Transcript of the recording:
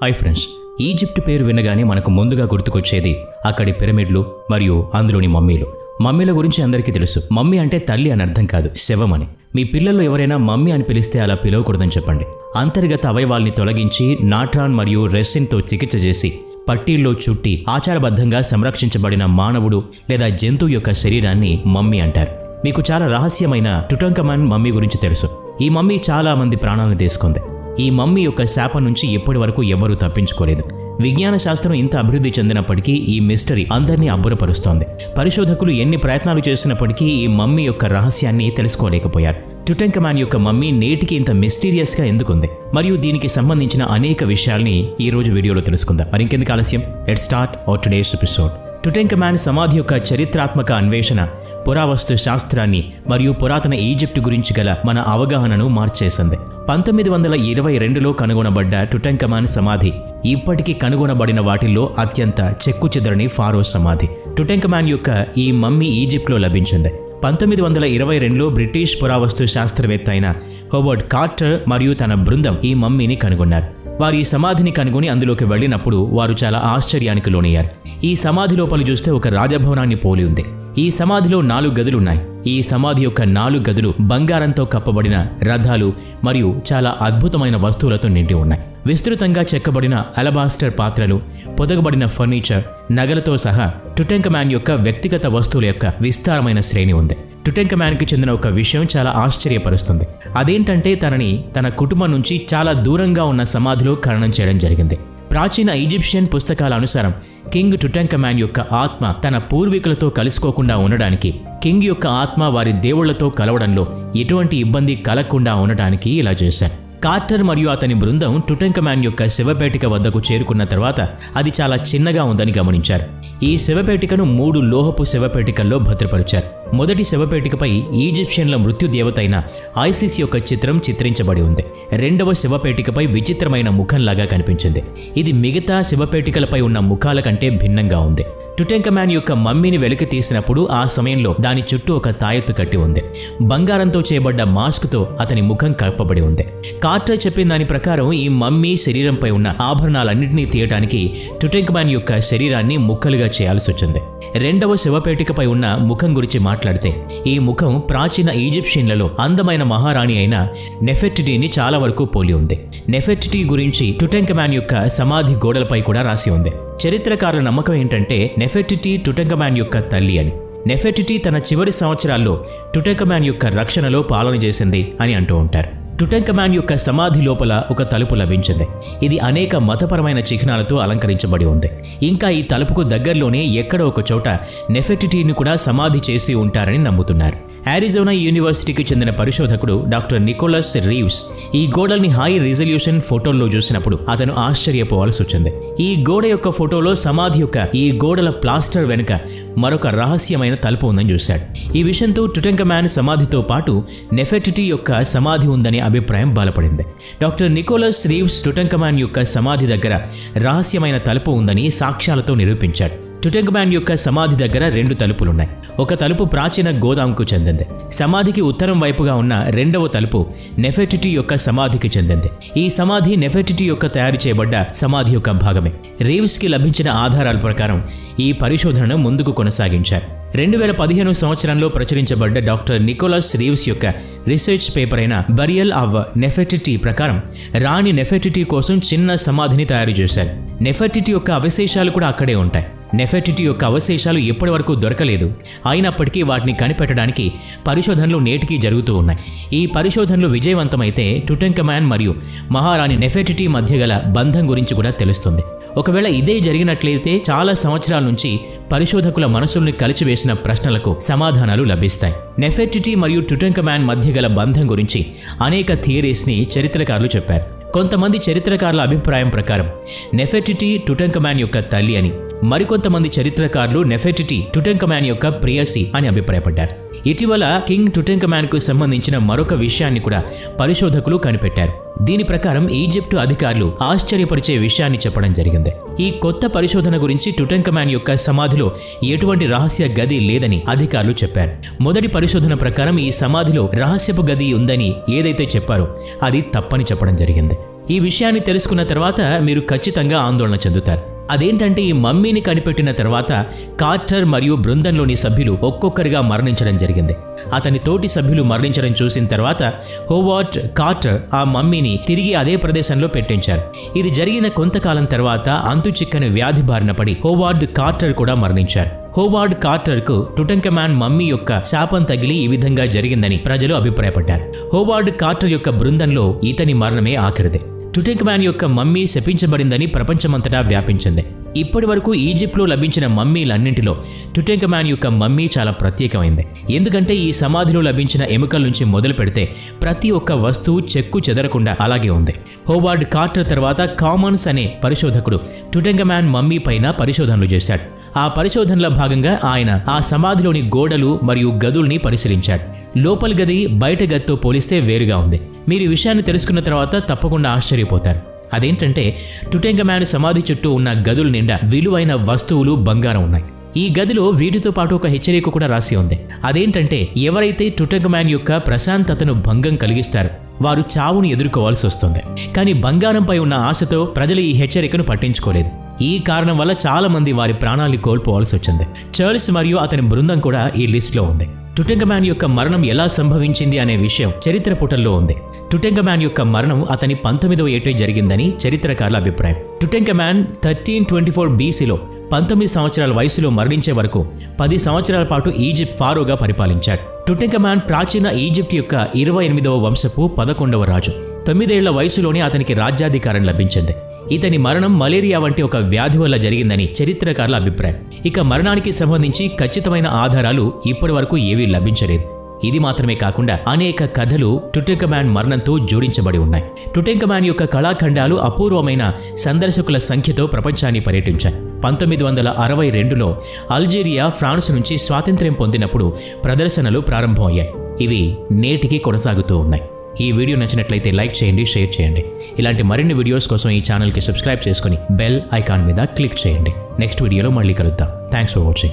Hi friends, Egypt పేరు వినగానే మనకు ముందుగా గుర్తుకొచ్చేది అక్కడి పిరమిడ్లు మరియు అందులోని మమ్మీలు. మమ్మీల గురించి అందరికీ తెలుసు. మమ్మీ అంటే తల్లి అని అర్థం కాదు, శవం అని. మీ పిల్లల్లో ఎవరైనా మమ్మీ అని పిలిస్తే అలా పిలవకూడదని చెప్పండి. అంతర్గత అవయవాల్ని తొలగించి నాట్రాన్ మరియు రెసిన్తో చికిత్స చేసి పట్టీల్లో చుట్టి ఆచారబద్ధంగా సంరక్షించబడిన మానవుడు లేదా జంతువు యొక్క శరీరాన్ని మమ్మీ అంటారు. మీకు చాలా రహస్యమైన టుటంఖమన్ మమ్మీ గురించి తెలుసు. ఈ మమ్మీ చాలా మంది ప్రాణాలను తీసుకుంది. ఈ మమ్మీ యొక్క శాపం నుంచి ఇప్పటి వరకు ఎవరూ తప్పించుకోలేదు. విజ్ఞాన శాస్త్రం ఇంత అభివృద్ధి చెందినప్పటికీ ఈ మిస్టరీ అందరినీ అబ్బురపరుస్తోంది. పరిశోధకులు ఎన్ని ప్రయత్నాలు చేసినప్పటికీ ఈ మమ్మీ యొక్క రహస్యాన్ని తెలుసుకోలేకపోయారు. టుటంఖమన్ యొక్క మమ్మీ నేటికి ఇంత మిస్టీరియస్గా ఎందుకుంది మరియు దీనికి సంబంధించిన అనేక విషయాల్ని ఈ రోజు వీడియోలో తెలుసుకుందాం. మరి ఇంకెందుకు ఆలస్యం, let's start our today's episode. Tutankhamun సమాధి యొక్క చరిత్రాత్మక అన్వేషణ పురావస్తు శాస్త్రాన్ని మరియు పురాతన ఈజిప్ట్ గురించి గల మన అవగాహనను మార్చేసింది. 1922లో కనుగొనబడ్డ టుటంఖమన్ సమాధి ఇప్పటికీ కనుగొనబడిన వాటిల్లో అత్యంత చెక్కుచెదరని ఫారో సమాధి. టుటంఖమన్ యొక్క ఈ మమ్మీ ఈజిప్ట్లో లభించింది. 1922లో బ్రిటిష్ పురావస్తు శాస్త్రవేత్త అయిన హోవర్డ్ కార్టర్ మరియు తన బృందం ఈ మమ్మీని కనుగొన్నారు. వారు ఈ సమాధిని కనుగొని అందులోకి వెళ్ళినప్పుడు వారు చాలా ఆశ్చర్యానికి లోనయ్యారు. ఈ సమాధి లోపల చూస్తే ఒక రాజభవనాన్ని పోలి ఉంది. ఈ సమాధిలో 4 గదులున్నాయి. ఈ సమాధి యొక్క 4 గదులు బంగారంతో కప్పబడిన రథాలు మరియు చాలా అద్భుతమైన వస్తువులతో నిండి ఉన్నాయి. విస్తృతంగా చెక్కబడిన అలబాస్టర్ పాత్రలు, పొదగబడిన ఫర్నిచర్, నగలతో సహా టుటంఖమన్ యొక్క వ్యక్తిగత వస్తువుల యొక్క విస్తారమైన శ్రేణి ఉంది. టుటంఖమన్కి చెందిన ఒక విషయం చాలా ఆశ్చర్యపరుస్తుంది. అదేంటంటే తనని తన కుటుంబం నుంచి చాలా దూరంగా ఉన్న సమాధిలో ఖననం చేయడం జరిగింది. ప్రాచీన ఈజిప్షియన్ పుస్తకాల అనుసారం కింగ్ టుటంఖమన్ యొక్క ఆత్మ తన పూర్వీకులతో కలుసుకోకుండా ఉండడానికి, కింగ్ యొక్క ఆత్మ వారి దేవుళ్లతో కలవడంలో ఎటువంటి ఇబ్బంది కలగకుండా ఉండడానికి ఇలా చేశారు. కార్టర్ మరియు అతని బృందం టుటంఖమన్ యొక్క శవపేటిక వద్దకు చేరుకున్న తర్వాత అది చాలా చిన్నగా ఉందని గమనించారు. ఈ శవపేటికను 3 లోహపు శవపేటికల్లో భద్రపరిచారు. మొదటి శవపేటికపై ఈజిప్షియన్ల మృత్యు దేవత అయిన ఐసిస్ యొక్క చిత్రం చిత్రించబడి ఉంది. రెండవ శవపేటికపై విచిత్రమైన ముఖంలాగా కనిపించింది. ఇది మిగతా శవపేటికలపై ఉన్న ముఖాల కంటే భిన్నంగా ఉంది. టుటంఖమన్ యొక్క మమ్మీని వెలికి తీసినప్పుడు ఆ సమయంలో దాని చుట్టూ ఒక తాయెత్తు కట్టి ఉంది. బంగారంతో చేయబడ్డ మాస్క్తో అతని ముఖం కప్పబడి ఉంది. కార్టర్ చెప్పిన దాని ప్రకారం ఈ మమ్మీ శరీరంపై ఉన్న ఆభరణాలన్నింటినీ తీయటానికి టుటంఖమన్ యొక్క శరీరాన్ని ముక్కలుగా చేయాల్సి వచ్చింది. రెండవ శవపేటికపై ఉన్న ముఖం గురించి మాట్లాడితే ఈ ముఖం ప్రాచీన ఈజిప్షియన్లలో అందమైన మహారాణి అయిన నెఫెర్టిటీని చాలా వరకు పోలి ఉంది. నెఫెర్టిటీ గురించి టుటంఖమన్ యొక్క సమాధి గోడలపై కూడా రాసి ఉంది. చరిత్రకారుల నమ్మకం ఏంటంటే నెఫెర్టిటీ టుటంఖమన్ యొక్క తల్లి అని. నెఫెర్టిటీ తన చివరి సంవత్సరాల్లో టుటంఖమన్ యొక్క రక్షణలో పాలన చేసింది అని అంటూ ఉంటారు. టుటంఖమన్ యొక్క సమాధి లోపల ఒక తలుపు లభించింది. ఇది అనేక మతపరమైన చిహ్నాలతో అలంకరించబడి ఉంది. ఇంకా ఈ తలుపుకు దగ్గరలోనే ఎక్కడో ఒక చోట నెఫెర్టిటీని కూడా సమాధి చేసి ఉంటారని నమ్ముతున్నారు. అరిజోనా యూనివర్సిటీకి చెందిన పరిశోధకుడు డాక్టర్ నికోలస్ రీవ్స్ ఈ గోడల్ని హై రిజల్యూషన్ ఫోటోల్లో చూసినప్పుడు అతను ఆశ్చర్యపోవాల్సి వచ్చింది. ఈ గోడ యొక్క ఫోటోలో సమాధి యొక్క ఈ గోడల ప్లాస్టర్ వెనుక మరొక రహస్యమైన తలుపు ఉందని చూశాడు. ఈ విషయంతో టుటంఖమన్ సమాధితో పాటు నెఫెర్టిటీ యొక్క సమాధి ఉందనే అభిప్రాయం బలపడింది. డాక్టర్ నికోలస్ రీవ్స్ టుటంఖమన్ యొక్క సమాధి దగ్గర రహస్యమైన తలుపు ఉందని సాక్ష్యాలతో నిరూపించాడు. టుటంఖమన్ యొక్క సమాధి దగ్గర 2 తలుపులున్నాయి. ఒక తలుపు ప్రాచీన గోదాంకు చెందింది. సమాధికి ఉత్తరం వైపుగా ఉన్న రెండవ తలుపు నెఫెర్టిటీ యొక్క సమాధికి చెందింది. ఈ సమాధి నెఫెర్టిటీ యొక్క తయారు చేయబడ్డ సమాధి యొక్క భాగమే. రీవ్స్కి లభించిన ఆధారాల ప్రకారం ఈ పరిశోధనను ముందుకు కొనసాగించారు. 2015 సంవత్సరంలో ప్రచురించబడ్డ డాక్టర్ నికోలస్ రీవ్స్ యొక్క రీసెర్చ్ పేపర్ అయిన బరియల్ ఆఫ్ నెఫెర్టిటీ ప్రకారం రాణి నెఫెర్టిటీ కోసం చిన్న సమాధిని తయారు చేశారు. నెఫెర్టిటీ యొక్క అవశేషాలు కూడా అక్కడే ఉంటాయి. నెఫెర్టిటీ యొక్క అవశేషాలు ఎప్పటి వరకు దొరకలేదు. అయినప్పటికీ వాటిని కనిపెట్టడానికి పరిశోధనలు నేటికీ జరుగుతూ ఉన్నాయి. ఈ పరిశోధనలు విజయవంతమైతే టుటంఖమన్ మరియు మహారాణి నెఫెర్టిటీ మధ్య గల బంధం గురించి కూడా తెలుస్తుంది. ఒకవేళ ఇదే జరిగినట్లయితే చాలా సంవత్సరాల నుంచి పరిశోధకుల మనసుల్ని కలిచివేసిన ప్రశ్నలకు సమాధానాలు లభిస్తాయి. నెఫెర్టిటీ మరియు టుటంఖమన్ మధ్య గల బంధం గురించి అనేక థియరీస్ని చరిత్రకారులు చెప్పారు. కొంతమంది చరిత్రకారుల అభిప్రాయం ప్రకారం నెఫెర్టిటీ టుటంఖమన్ యొక్క తల్లి అని, మరికొంతమంది చరిత్రకారులు నెఫెర్టిటీ టుటంఖమన్ యొక్క ప్రేయసి అని అభిప్రాయపడ్డారు. ఇటీవల కింగ్ టుటంఖమన్కు సంబంధించిన మరొక విషయాన్ని కూడా పరిశోధకులు కనిపెట్టారు. దీని ప్రకారం ఈజిప్టు అధికారులు ఆశ్చర్యపరిచే విషయాన్ని చెప్పడం జరిగింది. ఈ కొత్త పరిశోధన గురించి టుటంఖమన్ యొక్క సమాధిలో ఎటువంటి రహస్య గది లేదని అధికారులు చెప్పారు. మొదటి పరిశోధన ప్రకారం ఈ సమాధిలో రహస్యపు గది ఉందని ఏదైతే చెప్పారో అది తప్పని చెప్పడం జరిగింది. ఈ విషయాన్ని తెలుసుకున్న తర్వాత మీరు ఖచ్చితంగా ఆందోళన చెందుతారు. అదేంటంటే ఈ మమ్మీని కనిపెట్టిన తర్వాత కార్టర్ మరియు బృందంలోని సభ్యులు ఒక్కొక్కరిగా మరణించడం జరిగింది. అతని తోటి సభ్యులు మరణించడం చూసిన తర్వాత హోవార్డ్ కార్టర్ ఆ మమ్మీని తిరిగి అదే ప్రదేశంలో పెట్టించారు. ఇది జరిగిన కొంతకాలం తర్వాత అంతుచిక్కని వ్యాధి బారిన పడి హోవార్డ్ కార్టర్ కూడా మరణించారు. హోవార్డ్ కార్టర్కు టుటంఖమాన్ మమ్మీ యొక్క శాపం తగిలి ఈ విధంగా జరిగిందని ప్రజలు అభిప్రాయపడ్డారు. హోవార్డ్ కార్టర్ యొక్క బృందంలో ఇతని మరణమే ఆఖరిదే. టుటంఖమాన్ యొక్క మమ్మీ శపించబడిందని ప్రపంచమంతటా వ్యాపించింది. ఇప్పటి వరకు ఈజిప్ట్లో లభించిన మమ్మీలన్నింటిలో టుటంఖమాన్ యొక్క మమ్మీ చాలా ప్రత్యేకమైంది. ఎందుకంటే ఈ సమాధిలో లభించిన ఎముకల నుంచి మొదలు పెడితే ప్రతి ఒక్క వస్తువు చెక్కు చెదరకుండా అలాగే ఉంది. హోవార్డ్ కార్టర్ తర్వాత కామన్స్ అనే పరిశోధకుడు టుటంఖమాన్ మమ్మీ పైన పరిశోధనలు చేశాడు. ఆ పరిశోధనలో భాగంగా ఆయన ఆ సమాధిలోని గోడలు మరియు గదుల్ని పరిశీలించాడు. లోపలి గది బయట గదితో పోలిస్తే వేరుగా ఉంది. మీరు ఈ విషయాన్ని తెలుసుకున్న తర్వాత తప్పకుండా ఆశ్చర్యపోతారు. అదేంటంటే టుటంఖమాన్ సమాధి చుట్టూ ఉన్న గదుల నిండా విలువైన వస్తువులు, బంగారం ఉన్నాయి. ఈ గదిలో వీటితో పాటు ఒక హెచ్చరిక కూడా రాసి ఉంది. అదేంటంటే ఎవరైతే టుటంఖమాన్ యొక్క ప్రశాంతతను భంగం కలిగిస్తారో వారు చావును ఎదుర్కోవాల్సి వస్తుంది. కానీ బంగారంపై ఉన్న ఆశతో ప్రజలు ఈ హెచ్చరికను పట్టించుకోలేదు. ఈ కారణం వల్ల చాలా మంది వారి ప్రాణాల్ని కోల్పోవాల్సి వచ్చింది. చార్ల్స్ మరియు అతని బృందం కూడా ఈ లిస్టులో ఉంది. టుటంఖమాన్ యొక్క మరణం ఎలా సంభవించింది అనే విషయం చరిత్ర పుటల్లో ఉంది. టుటంఖమాన్ యొక్క మరణం అతని 19వ ఏటే జరిగిందని చరిత్రకారుల అభిప్రాయం. టుటంఖమాన్ 1324 BCలో 19 సంవత్సరాల వయసులో మరణించే వరకు 10 సంవత్సరాల పాటు ఈజిప్ట్ ఫారోగా పరిపాలించాడు. టుటంఖమాన్ ప్రాచీన ఈజిప్ట్ యొక్క 28వ వంశపు 11వ రాజు. 9 ఏళ్ల వయసులోనే అతనికి రాజ్యాధికారం లభించింది. ఇతని మరణం మలేరియా వంటి ఒక వ్యాధి వల్ల జరిగిందని చరిత్రకారుల అభిప్రాయం. ఇక మరణానికి సంబంధించి ఖచ్చితమైన ఆధారాలు ఇప్పటి వరకు ఏవీ లభించలేదు. ఇది మాత్రమే కాకుండా అనేక కథలు టుటంఖమాన్ మరణంతో జోడించబడి ఉన్నాయి. టుటంఖమాన్ యొక్క కళాఖండాలు అపూర్వమైన సందర్శకుల సంఖ్యతో ప్రపంచాన్ని పర్యటించాయి. 1962లో అల్జీరియా ఫ్రాన్స్ నుంచి స్వాతంత్ర్యం పొందినప్పుడు ప్రదర్శనలు ప్రారంభమయ్యాయి. ఇవి నేటికి కొనసాగుతూ ఉన్నాయి. ఈ వీడియో నచ్చినట్లయితే లైక్ చేయండి, షేర్ చేయండి. ఇలాంటి మరిన్ని వీడియోస్ కోసం ఈ ఛానల్కి సబ్స్క్రైబ్ చేసుకుని బెల్ ఐకాన్ మీద క్లిక్ చేయండి. నెక్స్ట్ వీడియోలో మళ్ళీ కలుద్దాం. Thanks for watching.